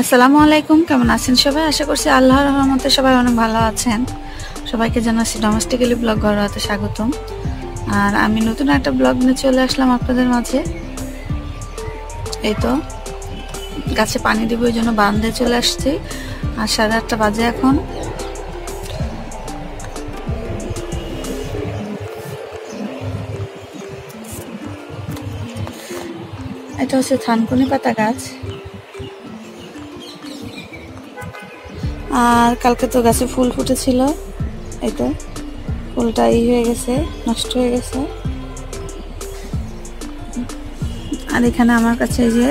আসসালামু আলাইকুম, কেমন আছেন সবাই? আশা করছি আল্লাহর রহমতে সবাই অনেক ভালো আছেন। সবাইকে জানাচ্ছি ডোমেস্টিক্যালি ব্লগ ঘরোয়াতে স্বাগতম। আর আমি নতুন একটা ব্লগ নিয়ে চলে আসলাম আপনাদের মাঝে। এই তো গাছে পানি দিব, এই জন্য বারান্দায় চলে আসছি। আর 8:30 বাজে এখন। এটা হচ্ছে থানকুনি পাতা গাছ। আর কালকে তো গাছে ফুল ফুটেছিল, এই তো ফুলটা হয়ে গেছে, নষ্ট হয়ে গেছে। আর এখানে আমার কাছে এই যে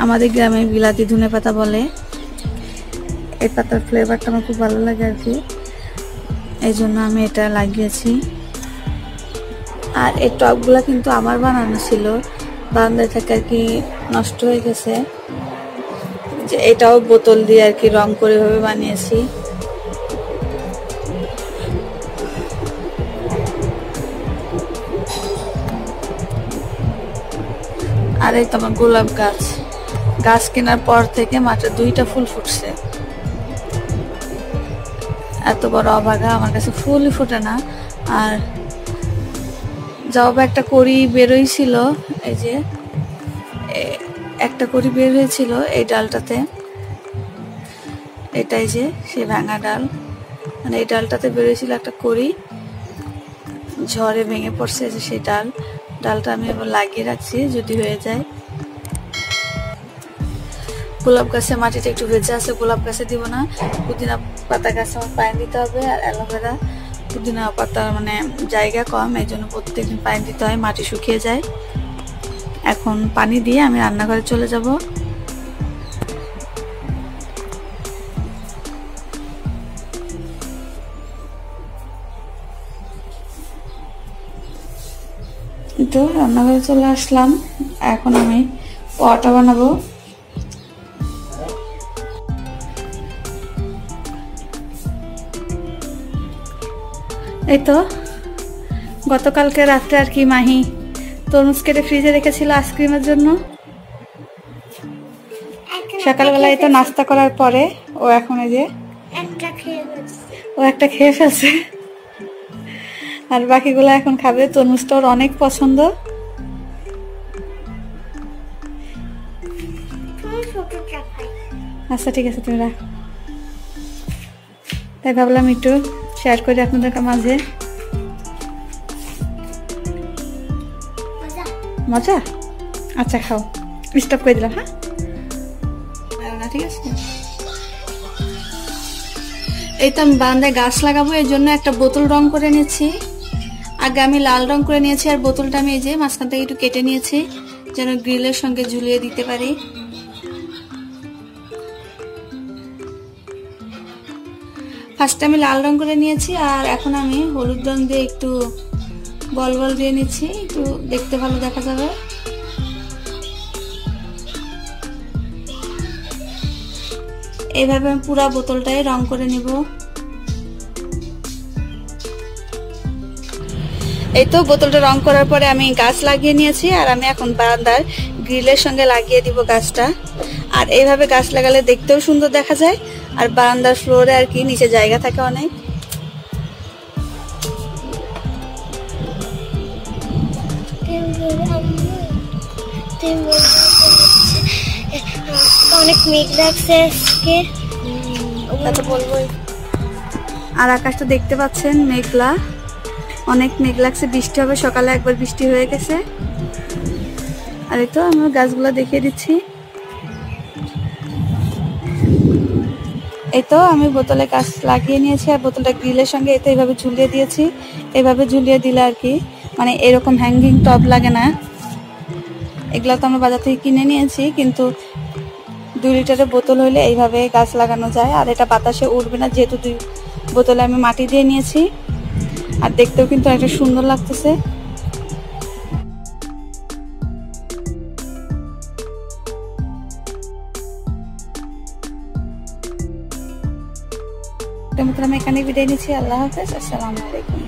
আমাদের গ্রামে বিলাতি ধনে পাতা বলে, এই পাতার ফ্লেভারটা আমার খুব ভালো লাগে আর কি, এই জন্য আমি এটা লাগিয়েছি। আর এই টবগুলা কিন্তু আমার বানানো ছিল, বারান্দায় থেকে আর কি নষ্ট হয়ে গেছে। যে এটাও বোতল দিয়ে আর কি রং করে ভাবে বানিয়েছি। আর এই তো আমার গোলাপ গাছ, গাছ কেনার পর থেকে মাত্র 2টা ফুল ফুটছে। এত বড় অভাগা, আমার কাছে ফুলই ফুটে না। আর জবা একটা কড়ি বেরোইছিল, এই যে একটা কড়ি বের হয়েছিল এই ডালটাতে, এটাই যে সেই ভাঙা ডাল, মানে এই ডালটাতে বেরোয়ছিল একটা কড়ি, ঝড়ে ভেঙে পড়ছে যে সেই ডালটা আমি এবার লাগিয়ে রাখছি যদি হয়ে যায়। গোলাপ গাছে মাটিটা একটু ভেজে আছে, গোলাপ গাছে দিব না। পুদিনা পাতা গাছে আমার পানি দিতে হবে। আর অ্যালোভেরা, পুদিনা পাতা মানে জায়গা কম, এই জন্য প্রত্যেকদিন পানি দিতে হয়, মাটি শুকিয়ে যায়। এখন পানি দিয়ে আমি রান্নাঘরে চলে যাব। তো রান্নাঘরে চলে আসলাম, এখন আমি পরোটা বানাবো। এই তো গতকালকে রাত্রে আর কি মাহি তরমুজ কেটে ফ্রিজে রেখেছিল আইসক্রিমের জন্য। সকালবেলা এই তো নাস্তা করার পরে ও এখন এই যে একটা খেয়ে ফেলছে, আর বাকিগুলো এখন খাবে। তরমুজটা ওর অনেক পছন্দ। আচ্ছা ঠিক আছে, তুমি রাখ। তাই ভাবলাম একটু শেয়ার করি আপনাদের মাঝে। মজা? আচ্ছা খাও, স্টপ করে দিলাম। হ্যাঁ ঠিক আছে। এই তো আমি বারান্দায় গাছ লাগাবো, এই জন্য একটা বোতল রং করে নিয়েছি। আগে আমি লাল রং করে নিয়েছি, আর বোতলটা আমি এই যে মাঝখান থেকে একটু কেটে নিয়েছি যেন গ্রিলের সঙ্গে ঝুলিয়ে দিতে পারি। ফার্স্টে আমি লাল রং করে নিয়েছি, আর এখন আমি হলুদ রং দিয়ে একটু বল বল দিয়ে নিচ্ছি, একটু দেখতে ভালো দেখা যাবে। এইভাবে আমি পুরো বোতলটাই রং করে নিব। এই তো বোতলটা রং করার পরে আমি গাছ লাগিয়ে নিয়েছি, আর আমি এখন বারান্দার গ্রিলের সঙ্গে লাগিয়ে দিব গাছটা। আর এইভাবে গাছ লাগালে দেখতেও সুন্দর দেখা যায়, আর বারান্দার ফ্লোরে আর কি নিচে জায়গা থাকে অনেক। অনেক মেঘ লাগছে আজকে, বলবোই। আর আকাশটা দেখতে পাচ্ছেন মেঘলা, অনেক মেঘ লাগছে, বৃষ্টি হবে। সকালে একবার বৃষ্টি হয়ে গেছে। আর এই তো আমি গাছগুলো দেখিয়ে দিচ্ছি। এই তো আমি বোতলে গাছ লাগিয়ে নিয়েছি, আর বোতলটা গ্রিলের সঙ্গে এই তো এইভাবে ঝুলিয়ে দিয়েছি। এইভাবে ঝুলিয়ে দিলে আর কি মানে এরকম হ্যাঙ্গিং টব লাগে না। এগুলো তো আমরা বাজার থেকে কিনে নিয়েছি, কিন্তু 2 লিটারের বোতল হলে এইভাবে গাছ লাগানো যায়। আর এটা বাতাসে উঠবে না, যেহেতু 2 বোতলে আমি মাটি দিয়ে নিয়েছি। আর দেখতেও কিন্তু একটা সুন্দর লাগতেছে। আমি এখানে বিদায় নিচ্ছি। আল্লাহ হাফেজ, আসসালামু আলাইকুম।